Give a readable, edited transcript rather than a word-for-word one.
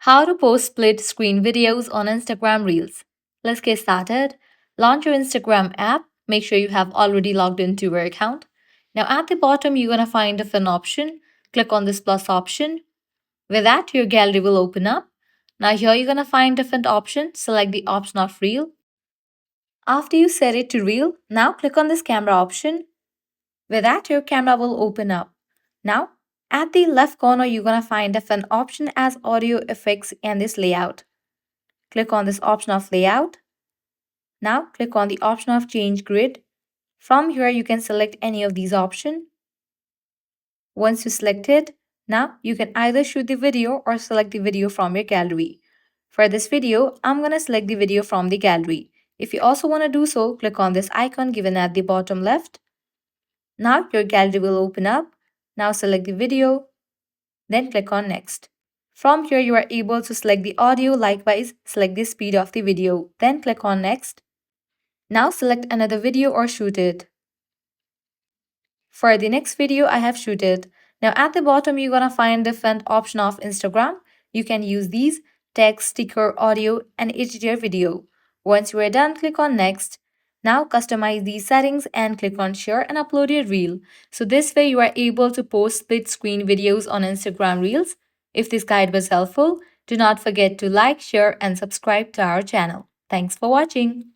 How to post split screen videos on Instagram Reels. Let's get started. Launch your Instagram app. Make sure you have already logged into your account. Now at the bottom, you're going to find a fun option. Click on this plus option. With that, your gallery will open up. Now here you're going to find different options. Select the option of Reel. After you set it to Reel, now click on this camera option. With that, your camera will open up. Now, at the left corner, you're going to find an option as audio effects and this layout. Click on this option of layout. Now, click on the option of change grid. From here, you can select any of these options. Once you select it, now you can either shoot the video or select the video from your gallery. For this video, I'm going to select the video from the gallery. If you also want to do so, click on this icon given at the bottom left. Now your gallery will open up. Now select the video, then click on next. From here, you are able to select the audio, likewise select the speed of the video, then click on next. Now select another video or shoot it. For the next video, I have shooted. Now at the bottom, you're gonna find different option of Instagram. You can use these text, sticker, audio, and edit your video. Once you are done, click on next. Now customize these settings and click on share and upload your reel. So this way you are able to post split screen videos on Instagram Reels. If this guide was helpful, do not forget to like, share, and subscribe to our channel. Thanks for watching.